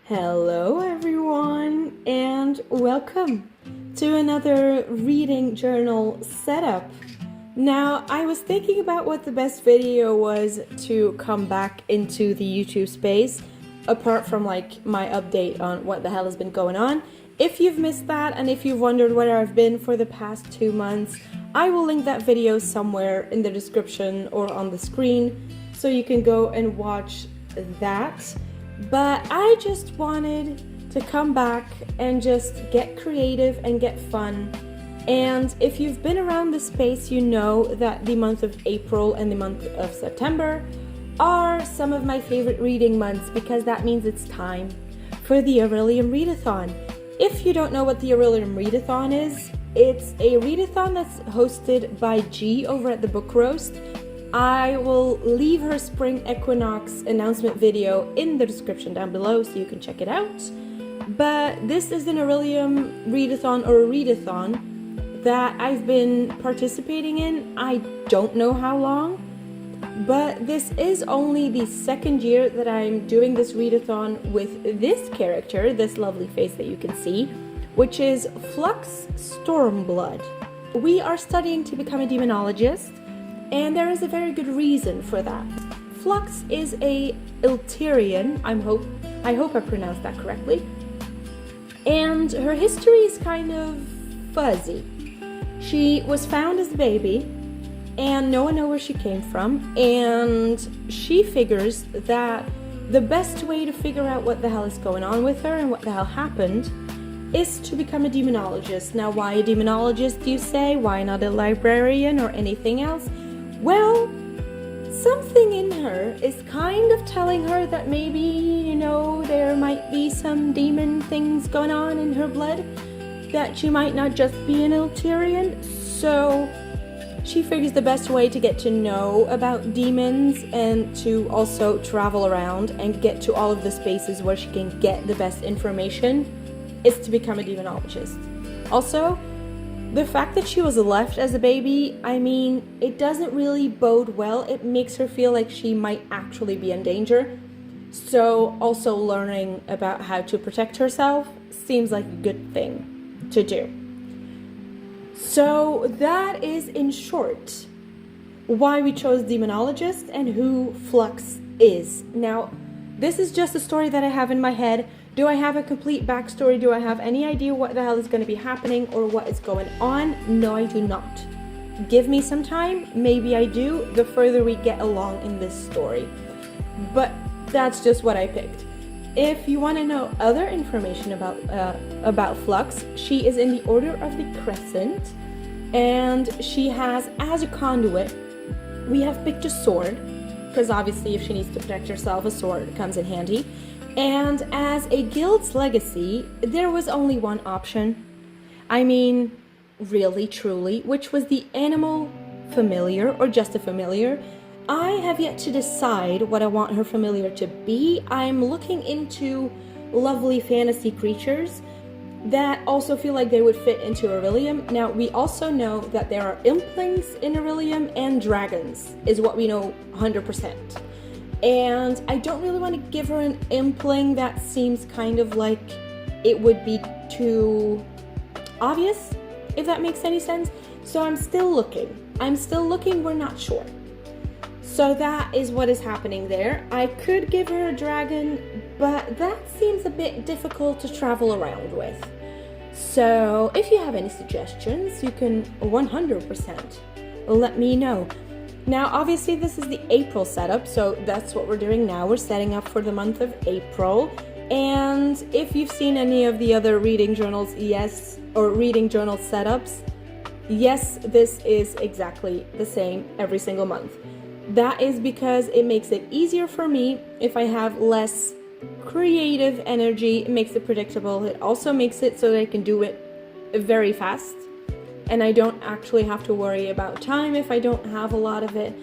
Hello everyone and welcome to another reading journal setup. Now I was thinking about what the best video was to come back into the YouTube space apart from like my update on what the hell has been going on. If you've missed that and if you've wondered where I've been for the past 2 months, I will link that video somewhere in the description or on the screen so you can go and watch that. But I just wanted to come back and just get creative and get fun. And if you've been around the space, you know that the month of April and the month of September are some of my favorite reading months because that means it's time for the Orilium Readathon. If you don't know what the Orilium Readathon is, it's a readathon that's hosted by G over at the Book Roast. I will leave her spring equinox announcement video in the description down below so you can check it out. But this is an Orilium readathon or a readathon that I've been participating in. I don't know how long, but this is only the second year that I'm doing this readathon with this character, this lovely face that you can see, which is Flux Stormblood. We are studying to become a demonologist, and there is a very good reason for that. Flux is a Iltirian, I hope I pronounced that correctly, and her history is kind of fuzzy. She was found as a baby, and no one knows where she came from, and she figures that the best way to figure out what the hell is going on with her and what the hell happened is to become a demonologist. Now, why a demonologist, you say? Why not a librarian or anything else? Well, something in her is kind of telling her that maybe, there might be some demon things going on in her blood, that she might not just be an Iltirian. So she figures the best way to get to know about demons and to also travel around and get to all of the spaces where she can get the best information is to become a demonologist. Also, the fact that she was left as a baby, it doesn't really bode well. It makes her feel like she might actually be in danger. So also learning about how to protect herself seems like a good thing to do. So that is, in short, why we chose demonologist and who Flux is. Now, this is just a story that I have in my head. Do I have a complete backstory? Do I have any idea what the hell is going to be happening or what is going on? No, I do not. Give me some time. Maybe I do, the further we get along in this story. But that's just what I picked. If you want to know other information about Flux, she is in the Order of the Crescent, and she has, as a conduit, we have picked a sword, because obviously if she needs to protect herself, a sword comes in handy. And as a guild's legacy, there was only one option. Really, truly, which was the animal familiar, or just a familiar. I have yet to decide what I want her familiar to be. I'm looking into lovely fantasy creatures that also feel like they would fit into Orilium. Now, we also know that there are implings in Orilium, and dragons is what we know 100%. And I don't really want to give her an impling that seems kind of like it would be too obvious, if that makes any sense. So I'm still looking, we're not sure. So that is what is happening there. I could give her a dragon, but that seems a bit difficult to travel around with. So if you have any suggestions, you can 100% let me know. Now, obviously, this is the April setup, so that's what we're doing now. We're setting up for the month of April. And if you've seen any of the other reading journals, or reading journal setups, yes, this is exactly the same every single month. That is because it makes it easier for me if I have less creative energy. It makes it predictable. It also makes it so that I can do it very fast. And I don't actually have to worry about time if I don't have a lot of it.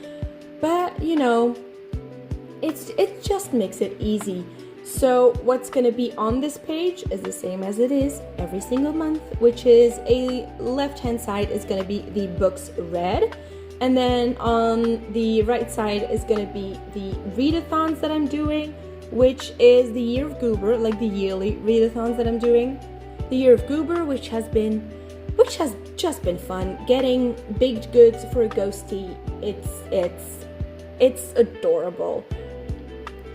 But, it just makes it easy. So what's going to be on this page is the same as it is every single month, which is a left-hand side is going to be the books read. And then on the right side is going to be the readathons that I'm doing. which is the Year of Goober, like the yearly readathons that I'm doing. The Year of Goober, which has just been fun. Getting baked goods for a ghostie, it's adorable.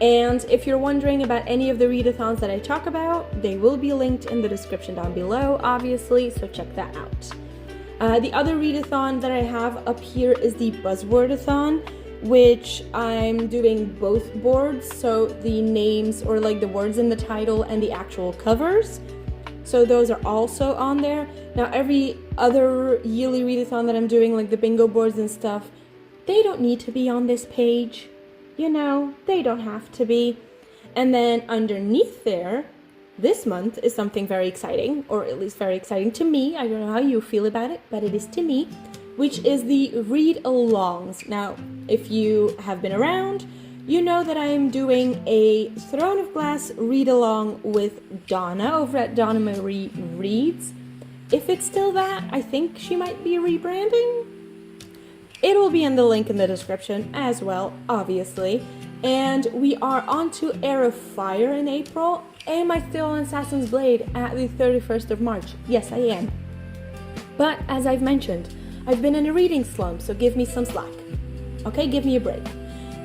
And if you're wondering about any of the readathons that I talk about, they will be linked in the description down below, obviously, so check that out. The other readathon that I have up here is the Buzzwordathon, which I'm doing both boards, so the names or like the words in the title and the actual covers. So those are also on there. Now every other yearly readathon that I'm doing, like the bingo boards and stuff, they don't need to be on this page. You know, they don't have to be. And then underneath there, this month is something very exciting, or at least very exciting to me. I don't know how you feel about it, but it is to me, which is the read-alongs. Now, if you have been around, you know that I am doing a Throne of Glass read-along with Donna over at Donna Marie Reads. If it's still that, I think she might be rebranding. It will be in the link in the description as well, obviously. And we are on to Heir of Fire in April. Am I still on Assassin's Blade at the 31st of March? Yes, I am. But as I've mentioned, I've been in a reading slump, so give me some slack. Okay, give me a break.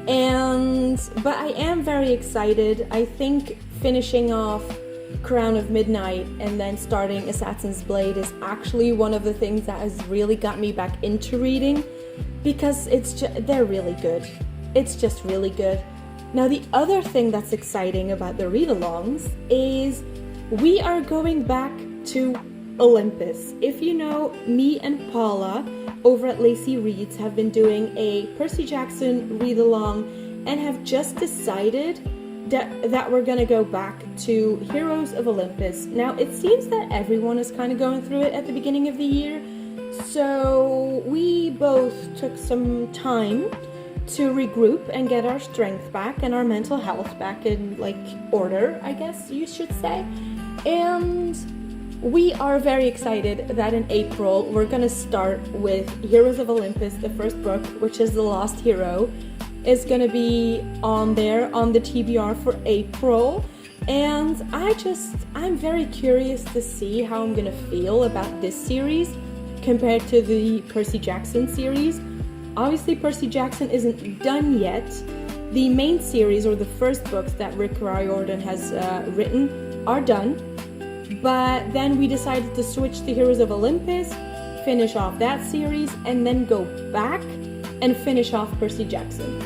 But I am very excited. I think finishing off Crown of Midnight and then starting Assassin's Blade is actually one of the things that has really got me back into reading, because they're really good. It's just really good. Now the other thing that's exciting about the read-alongs is we are going back to Olympus. If you know, me and Paula over at Lacey Reads have been doing a Percy Jackson read-along and have just decided that we're gonna go back to Heroes of Olympus. Now it seems that everyone is kind of going through it at the beginning of the year, so we both took some time to regroup and get our strength back and our mental health back in like order, I guess you should say. And we are very excited that in April we're gonna start with Heroes of Olympus. The first book, which is The Lost Hero, is gonna be on there on the TBR for April. And I'm very curious to see how I'm gonna feel about this series compared to the Percy Jackson series. Obviously, Percy Jackson isn't done yet. The main series, or the first books that Rick Riordan has written, are done. But then we decided to switch to Heroes of Olympus, finish off that series, and then go back and finish off Percy Jackson.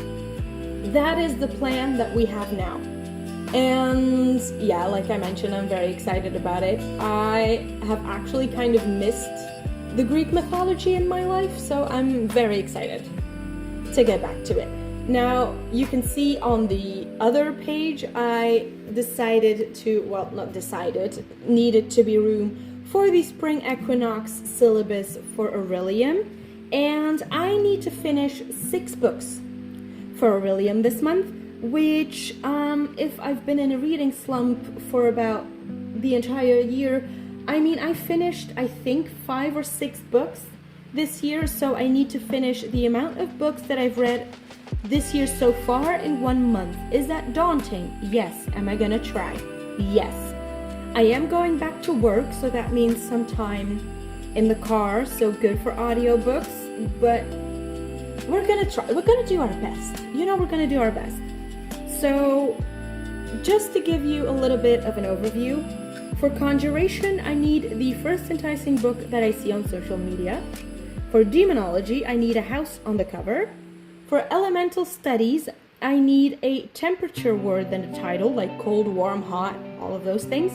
That is the plan that we have now. And yeah, like I mentioned, I'm very excited about it. I have actually kind of missed the Greek mythology in my life, so I'm very excited to get back to it. Now, you can see on the other page, I needed to be room for the Spring Equinox syllabus for Orilium, and I need to finish 6 books for Orilium this month, which, if I've been in a reading slump for about the entire year, I finished, I think, 5 or 6 books this year, so I need to finish the amount of books that I've read this year so far in 1 month. Is that daunting? Yes. Am I gonna try? Yes. I am going back to work, so that means some time in the car, so good for audiobooks, but we're gonna try. We're gonna do our best. We're gonna do our best. So, just to give you a little bit of an overview, for Conjuration, I need the first enticing book that I see on social media. For Demonology, I need a house on the cover. For Elemental Studies, I need a temperature word than a title, like cold, warm, hot, all of those things.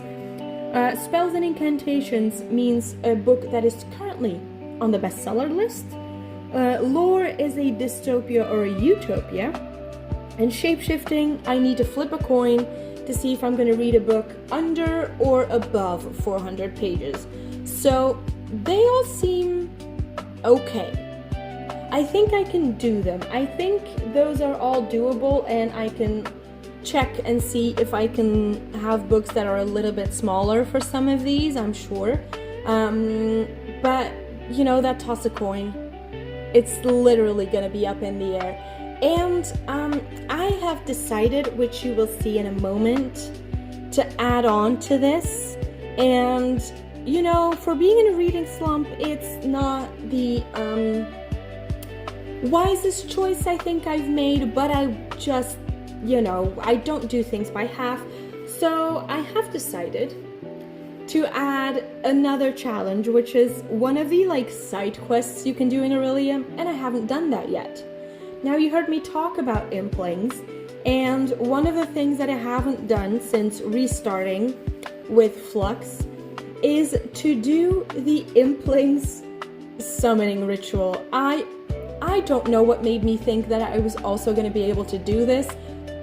Spells and Incantations means a book that is currently on the bestseller list. Lore is a dystopia or a utopia. And Shapeshifting, I need to flip a coin to see if I'm going to read a book under or above 400 pages. So they all seem okay. I think I can do them. I think those are all doable, and I can check and see if I can have books that are a little bit smaller for some of these, I'm sure. But, that toss a coin, it's literally going to be up in the air. And I have decided, which you will see in a moment, to add on to this. And, you know, for being in a reading slump, it's not the wisest choice I think I've made, but I just, you know, I don't do things by half. So I have decided to add another challenge, which is one of the like side quests you can do in Orilium, and I haven't done that yet. Now, you heard me talk about implings, and one of the things that I haven't done since restarting with Flux is to do the implings summoning ritual. I don't know what made me think that I was also going to be able to do this,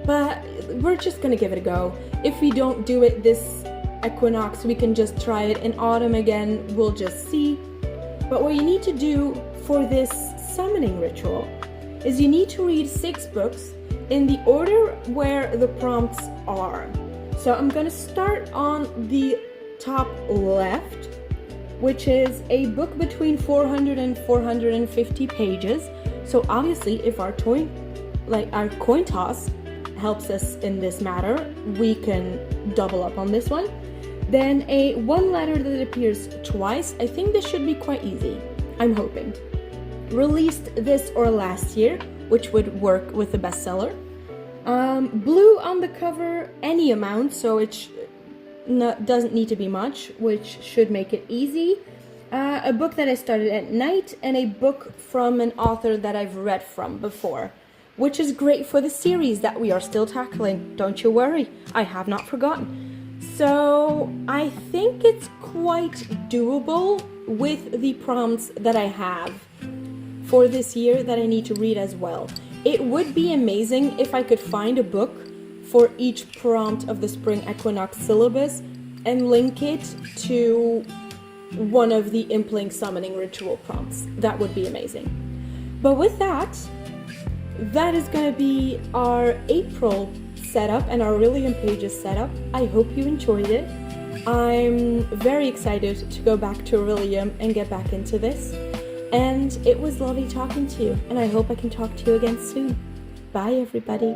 but we're just going to give it a go. If we don't do it this equinox, we can just try it in autumn again, we'll just see. But what you need to do for this summoning ritual is you need to read 6 books in the order where the prompts are. So I'm going to start on the top left, which is a book between 400 and 450 pages. So obviously, if our coin toss helps us in this matter, we can double up on this one. Then a one letter that appears twice. I think this should be quite easy, I'm hoping. Released this or last year, which would work with the bestseller. Blue on the cover, any amount, so it doesn't need to be much, which should make it easy. A book that I started at night, and a book from an author that I've read from before, which is great for the series that we are still tackling. Don't you worry, I have not forgotten. So I think it's quite doable with the prompts that I have for this year that I need to read as well. It would be amazing if I could find a book for each prompt of the spring equinox syllabus and link it to one of the impling summoning ritual prompts. That would be amazing. But with that is going to be our April setup and our Orilium pages setup. I hope you enjoyed it. I'm very excited to go back to Orilium and get back into this. And it was lovely talking to you, and I hope I can talk to you again soon. Bye, everybody.